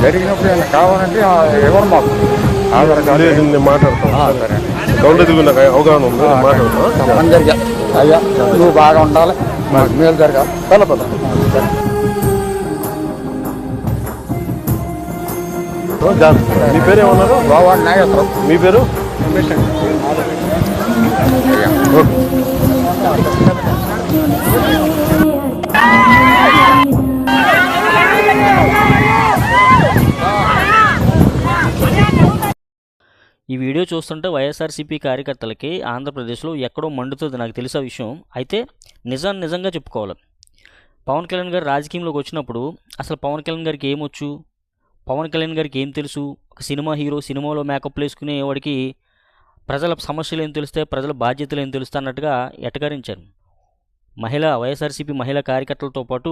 జరిగినప్పుడు ఏమైనా కావాలంటే ఎవరు మాకు ఆధార్ కార్డు నేను మాట్లాడతాను. సరే గౌండ దిగు నాకు అవగాహన ఉంది, మాట్లాడతాను. అందరికీ అయ్యా నువ్వు బాగా ఉండాలి, మాకు మేలు జరగాలి. పద మీ పేరు ఏమన్నారు? బాగా నాగేశ్వరం. మీ పేరు? ఈ వీడియో చూస్తుంటే వైఎస్ఆర్సీపీ కార్యకర్తలకి ఆంధ్రప్రదేశ్లో ఎక్కడో మండుతుంది, నాకు తెలిసే విషయం. అయితే నిజంగా చెప్పుకోవాలి. పవన్ కళ్యాణ్ గారు రాజకీయంలోకి వచ్చినప్పుడు అసలు పవన్ కళ్యాణ్ గారికి ఏమొచ్చు, పవన్ కళ్యాణ్ గారికి ఏం తెలుసు? ఒక సినిమా హీరో సినిమాలో మేకప్లు వేసుకునే వాడికి ప్రజల సమస్యలు ఏం తెలుస్తాయి, ప్రజల బాధ్యతలు ఏం తెలుస్తాయి అన్నట్టుగా ఎటకారించారు. వైఎస్ఆర్సీపీ మహిళా కార్యకర్తలతో పాటు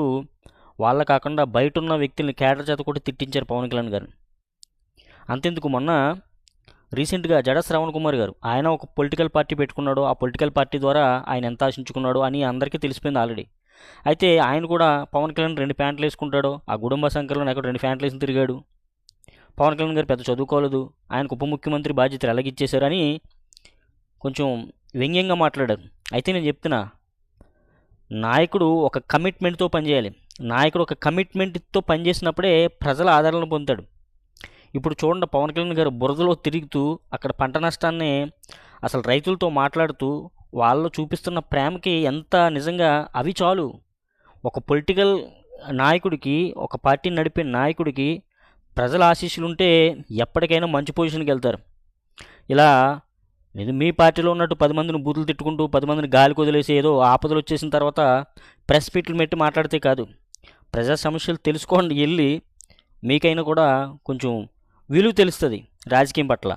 వాళ్ళ కాకుండా బయట ఉన్న వ్యక్తుల్ని కేడర్ చేత కూడా తిట్టించారు పవన్ కళ్యాణ్ గారు. అంతెందుకు, మొన్న రీసెంట్గా జడ శ్రవణ్ కుమార్ గారు ఆయన ఒక పొలిటికల్ పార్టీ పెట్టుకున్నాడు, ఆ పొలిటికల్ పార్టీ ద్వారా ఆయన ఎంత ఆశించుకున్నాడు అని అందరికీ తెలిసిపోయింది ఆల్రెడీ. అయితే ఆయన కూడా పవన్ కళ్యాణ్ 2 ప్యాంట్లు వేసుకుంటాడు, ఆ గుడుంబ సంఖ్యలో ఎక్కడ 2 ప్యాంట్లు వేసి తిరిగాడు, పవన్ కళ్యాణ్ గారు పెద్ద చదువుకోలేదు, ఆయనకు ఉప ముఖ్యమంత్రి బాధ్యతలు ఎలాగిచ్చేశారని కొంచెం వ్యంగ్యంగా మాట్లాడారు. అయితే నేను చెప్తున్నా, నాయకుడు ఒక కమిట్మెంట్తో పనిచేయాలి. నాయకుడు ఒక కమిట్మెంట్తో పనిచేసినప్పుడే ప్రజల ఆదరణ పొందుతాడు. ఇప్పుడు చూడండి, పవన్ కళ్యాణ్ గారు బురదలో తిరుగుతూ అక్కడ పంట నష్టాన్ని అసలు రైతులతో మాట్లాడుతూ వాళ్ళు చూపిస్తున్న ప్రేమకి ఎంత నిజంగా అవి చాలు. ఒక పొలిటికల్ నాయకుడికి, ఒక పార్టీని నడిపే నాయకుడికి ప్రజల ఆశీస్సులు ఉంటే ఎప్పటికైనా మంచి పొజిషన్కి వెళ్తారు. ఇలా ఇది మీ పార్టీలో ఉన్నట్టు 10 మందిని బూతులు తిట్టుకుంటూ 10 మందిని గాలికి వదిలేసి ఏదో ఆపదలు వచ్చేసిన తర్వాత ప్రెస్ మీట్లు పెట్టి మాట్లాడితే కాదు. ప్రజా సమస్యలు తెలుసుకోండి, వెళ్ళి మీకైనా కూడా కొంచెం విలువ తెలుస్తుంది రాజకీయం పట్ల.